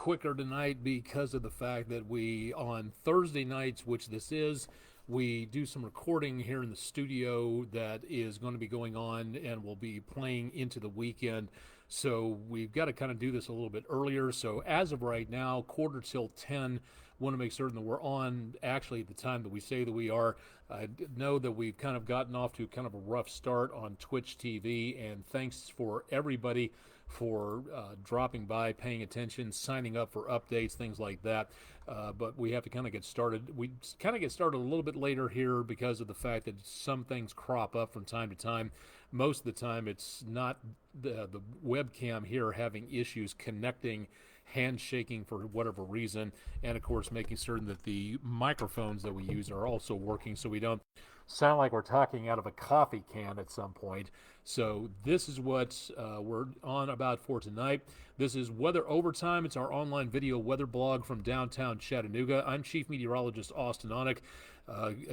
quicker tonight because of the fact that we, on Thursday nights, which this is, we do some recording here in the studio that is going to be going on and will be playing into the weekend. So we've got to kind of do this a little bit earlier. So as of right now, quarter till 10, want to make certain that we're on actually at the time that we say that we are. I know that we've kind of gotten off to kind of a rough start on Twitch TV, and thanks for everybody for dropping by, paying attention, signing up for updates, things like that. But we have to kind of get started. We kind of get started a little bit later here because of the fact that some things crop up from time to time. Most of the time, it's not the webcam here having issues connecting, handshaking for whatever reason, and of course making certain that the microphones that we use are also working so we don't sound like we're talking out of a coffee can at some point. So this is what we're on about for tonight. This is Weather Overtime. It's our online video weather blog from downtown Chattanooga. I'm Chief Meteorologist Austen Onek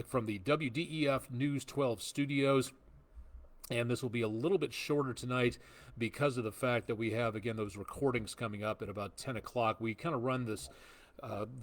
from the WDEF News 12 studios. And this will be a little bit shorter tonight because of the fact that we have, again, those recordings coming up at about 10 o'clock. We kind of run this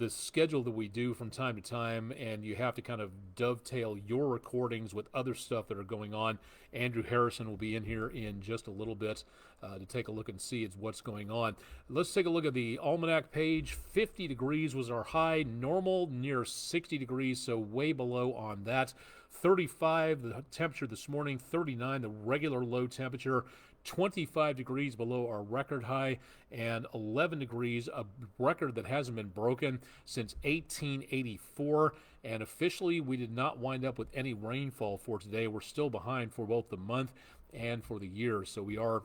schedule that we do from time to time, and you have to kind of dovetail your recordings with other stuff that are going on. Andrew Harrison will be in here in just a little bit to take a look and see what's going on. Let's take a look at the almanac page. 50 degrees was our high, normal near 60 degrees, so way below on that. 35 the temperature this morning, 39 the regular low temperature, 25 degrees below our record high, and 11 degrees, a record that hasn't been broken since 1884. And officially, we did not wind up with any rainfall for today. We're still behind for both the month and for the year, so we are,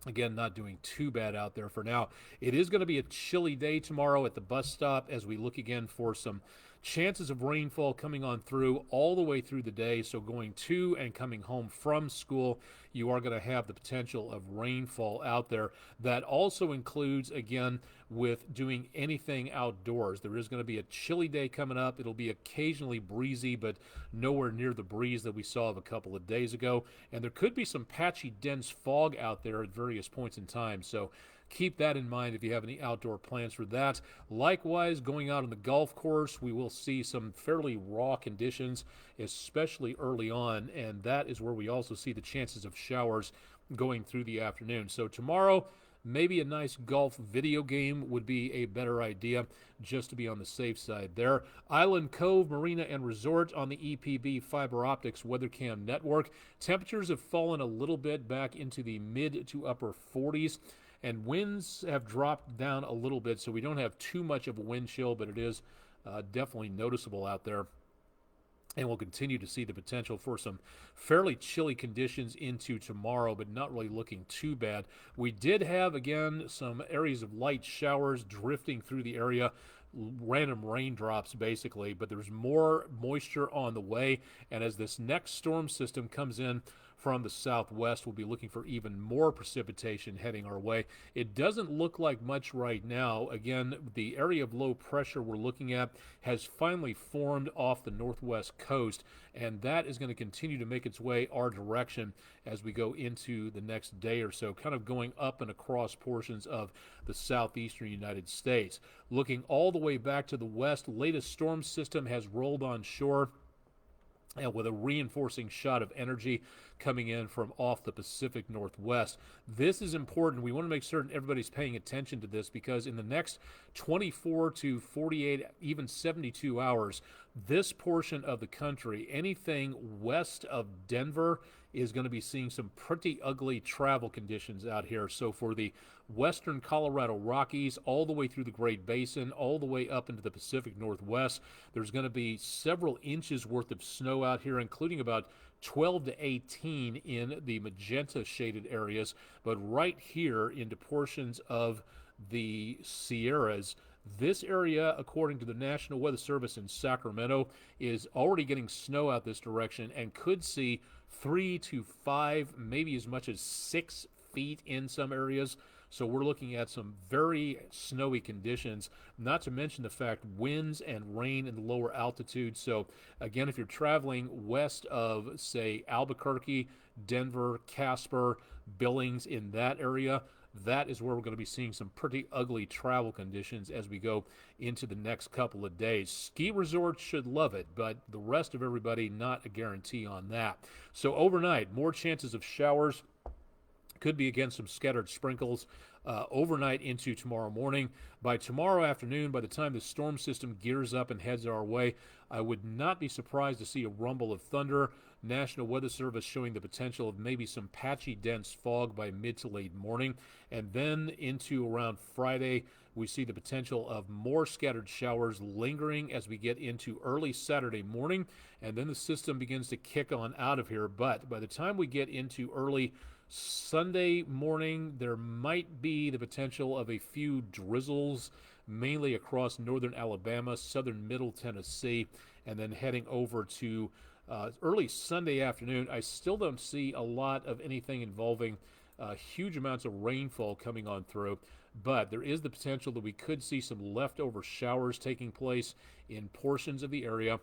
again, not doing too bad out there for now. It is going to be a chilly day tomorrow at the bus stop as we look again for some chances of rainfall coming on through all the way through the day. So going to and coming home from school, you are going to have the potential of rainfall out there. That also includes, again, with doing anything outdoors. There is going to be a chilly day coming up. It'll be occasionally breezy, but nowhere near the breeze that we saw a couple of days ago. And there could be some patchy, dense fog out there at various points in time. So keep that in mind if you have any outdoor plans for that. Likewise, going out on the golf course, we will see some fairly raw conditions, especially early on, and that is where we also see the chances of showers going through the afternoon. So tomorrow, maybe a nice golf video game would be a better idea, just to be on the safe side there. Island Cove Marina and Resort on the EPB Fiber Optics WeatherCam network. Temperatures have fallen a little bit back into the mid to upper 40s. And winds have dropped down a little bit, so we don't have too much of a wind chill, but it is definitely noticeable out there. And we'll continue to see the potential for some fairly chilly conditions into tomorrow, but not really looking too bad. We did have, again, some areas of light showers drifting through the area, random raindrops basically, but there's more moisture on the way. And as this next storm system comes in from the southwest, we'll be looking for even more precipitation heading our way. It doesn't look like much right now. Again, the area of low pressure we're looking at has finally formed off the northwest coast, and that is going to continue to make its way our direction as we go into the next day or so, kind of going up and across portions of the southeastern United States. Looking all the way back to the west, latest storm system has rolled on shore, and with a reinforcing shot of energy coming in from off the Pacific Northwest. This is important. We want to make certain everybody's paying attention to this, because in the next 24 to 48, even 72 hours, this portion of the country, anything west of Denver, is going to be seeing some pretty ugly travel conditions out here. So for the western Colorado Rockies, all the way through the Great Basin, all the way up into the Pacific Northwest, there's going to be several inches worth of snow out here, including about 12 to 18 in the magenta shaded areas. But right here into portions of the Sierras, this area, according to the National Weather Service in Sacramento, is already getting snow out this direction and could see 3 to 5, maybe as much as 6 feet in some areas. So we're looking at some very snowy conditions, not to mention the fact winds and rain in the lower altitude. So again, if you're traveling west of, say, Albuquerque, Denver, Casper, Billings, in that area, that is where we're going to be seeing some pretty ugly travel conditions as we go into the next couple of days. Ski resorts should love it, but the rest of everybody, not a guarantee on that. So overnight, more chances of showers. Could be, again, some scattered sprinkles overnight into tomorrow morning. By tomorrow afternoon, by the time the storm system gears up and heads our way, I would not be surprised to see a rumble of thunder. National Weather Service showing the potential of maybe some patchy, dense fog by mid to late morning. And then into around Friday, we see the potential of more scattered showers lingering as we get into early Saturday morning. And then the system begins to kick on out of here. But by the time we get into early Sunday morning, there might be the potential of a few drizzles, mainly across northern Alabama, southern middle Tennessee, and then heading over to early Sunday afternoon. I still don't see a lot of anything involving huge amounts of rainfall coming on through, but there is the potential that we could see some leftover showers taking place in portions of the area.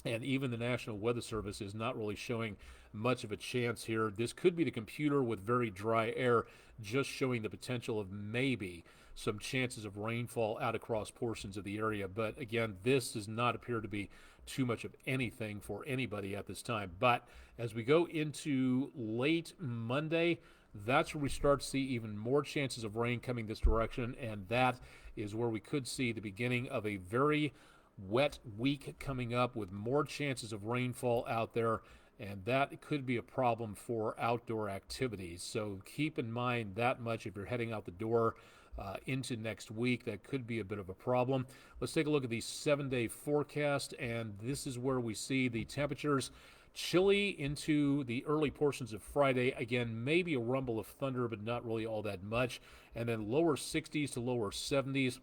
And even the National Weather Service is not really showing much of a chance here. This could be the computer with very dry air just showing the potential of maybe some chances of rainfall out across portions of the area. But again, this does not appear to be too much of anything for anybody at this time. But as we go into late Monday, that's where we start to see even more chances of rain coming this direction. And that is where we could see the beginning of a very wet week coming up with more chances of rainfall out there, and that could be a problem for outdoor activities. So keep in mind that much if you're heading out the door into next week. That could be a bit of a problem. Let's take a look at the 7-day forecast, and this is where we see the temperatures chilly into the early portions of Friday. Again, maybe a rumble of thunder, but not really all that much. And then lower 60s to lower 70s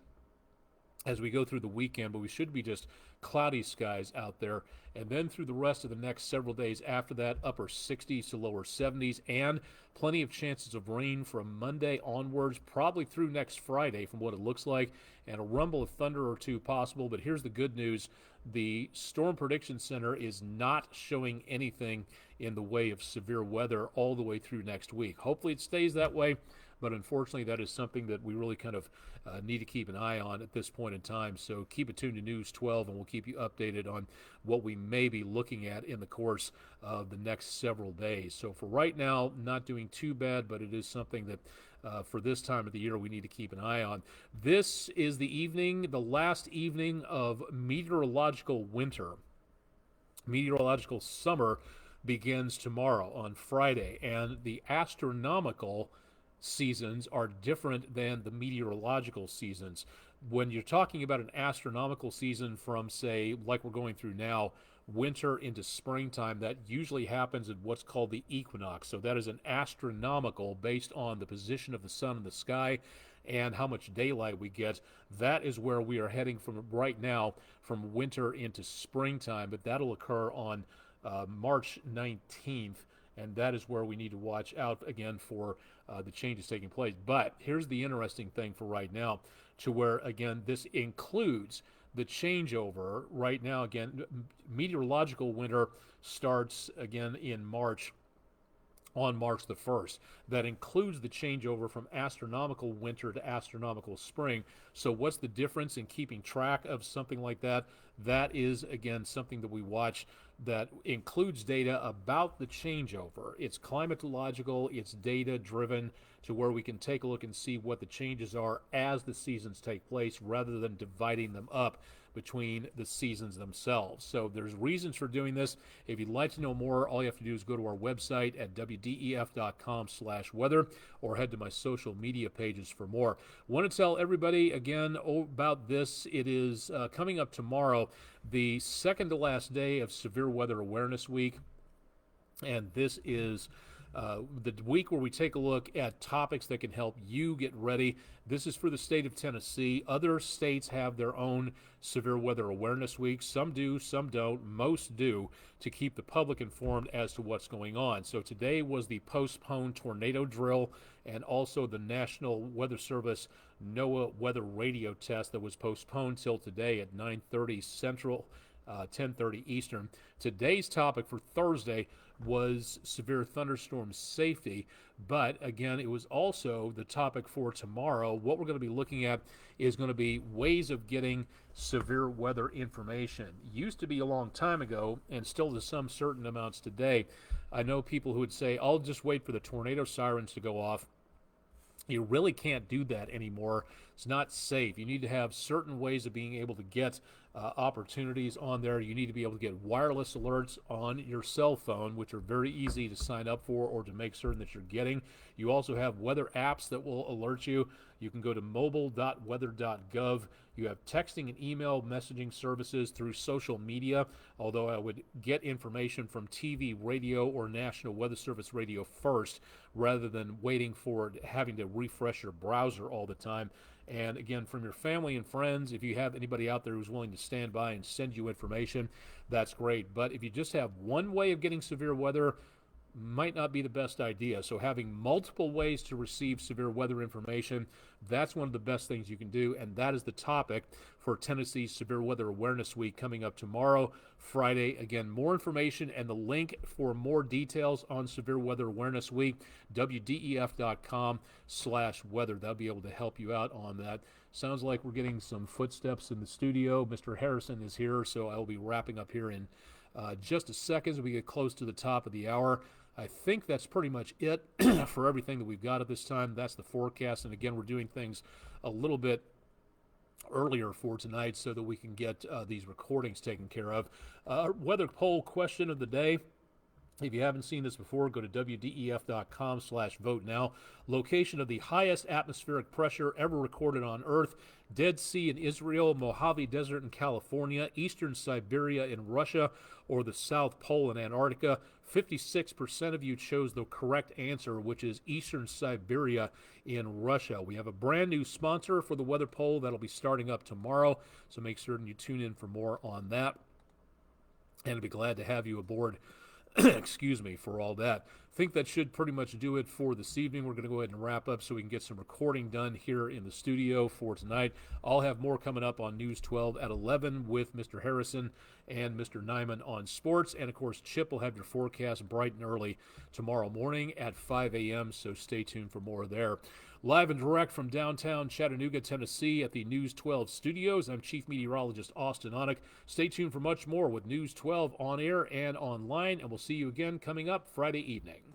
as we go through the weekend, but we should be just cloudy skies out there. And then through the rest of the next several days after that, upper 60s to lower 70s, and plenty of chances of rain from Monday onwards, probably through next Friday from what it looks like, and a rumble of thunder or two possible. But here's the good news. The Storm Prediction Center is not showing anything in the way of severe weather all the way through next week. Hopefully it stays that way, but unfortunately that is something that we really kind of need to keep an eye on at this point in time. So keep it tuned to News 12, and we'll keep you updated on what we may be looking at in the course of the next several days. So for right now, not doing too bad, but it is something that for this time of the year we need to keep an eye on. This is the evening, the last evening of meteorological winter. Meteorological summer begins tomorrow on Friday, and the astronomical seasons are different than the meteorological seasons. When you're talking about an astronomical season from, say, like we're going through now, winter into springtime, that usually happens at what's called the equinox. So that is an astronomical based on the position of the sun in the sky and how much daylight we get. That is where we are heading from right now, from winter into springtime, but that'll occur on March 19th. And that is where we need to watch out again for the changes taking place. But here's the interesting thing for right now, to where, again, this includes the changeover. Right now, again, meteorological winter starts again in March, on March the 1st. That includes the changeover from astronomical winter to astronomical spring. So what's the difference in keeping track of something like that? That is, again, something that we watch that includes data about the changeover. It's climatological, it's data driven, to where we can take a look and see what the changes are as the seasons take place, rather than dividing them up between the seasons themselves. So there's reasons for doing this. If you'd like to know more, all you have to do is go to our website at wdef.com/weather, or head to my social media pages for more. Want to tell everybody again about this. It is coming up tomorrow, the second to last day of Severe Weather Awareness Week, and this is the week where we take a look at topics that can help you get ready. This is for the state of Tennessee. Other states have their own Severe Weather Awareness Week. Some do, some don't. Most do, to keep the public informed as to what's going on. So today was the postponed tornado drill, and also the National Weather Service NOAA weather radio test that was postponed till today at 9:30 Central, 10:30 Eastern. Today's topic for Thursday was severe thunderstorm safety, But again, it was also the topic for tomorrow. What we're going to be looking at is going to be ways of getting severe weather information. Used to be a long time ago, and still to some certain amounts today. I know people who would say, I'll just wait for the tornado sirens to go off. You really can't do that anymore. It's not safe. You need to have certain ways of being able to get opportunities on there. You need to be able to get wireless alerts on your cell phone, which are very easy to sign up for or to make certain that you're getting. You also have weather apps that will alert you. You can go to mobile.weather.gov. You have texting and email messaging services through social media, although I would get information from TV, radio, or National Weather Service radio first, rather than waiting for having to refresh your browser all the time. And again, from your family and friends, if you have anybody out there who's willing to stand by and send you information, that's great. But if you just have one way of getting severe weather, might not be the best idea. So having multiple ways to receive severe weather information, that's one of the best things you can do, and that is the topic for Tennessee's Severe Weather Awareness Week coming up tomorrow, Friday. Again, more information and the link for more details on Severe Weather Awareness Week, wdef.com/weather. That'll be able to help you out on that. Sounds like we're getting some footsteps in the studio. Mr. Harrison is here, so I'll be wrapping up here in just a second as we get close to the top of the hour. I think that's pretty much it for everything that we've got at this time. That's the forecast. And again, we're doing things a little bit earlier for tonight so that we can get these recordings taken care of. Weather poll question of the day. If you haven't seen this before, go to wdef.com/vote now. Location of the highest atmospheric pressure ever recorded on Earth: Dead Sea in Israel, Mojave Desert in California, Eastern Siberia in Russia, or the South Pole in Antarctica. 56% of you chose the correct answer, which is Eastern Siberia in Russia. We have a brand new sponsor for the weather poll that'll be starting up tomorrow, so make certain you tune in for more on that. And I'd be glad to have you aboard excuse me, for all that. I think that should pretty much do it for this evening. We're going to go ahead and wrap up so we can get some recording done here in the studio for tonight. I'll have more coming up on News 12 at 11 with Mr. Harrison and Mr. Nyman on sports. And, of course, Chip will have your forecast bright and early tomorrow morning at 5 a.m., so stay tuned for more there. Live and direct from downtown Chattanooga, Tennessee at the News 12 studios, I'm Chief Meteorologist Austen Onek. Stay tuned for much more with News 12 on air and online, and we'll see you again coming up Friday evening.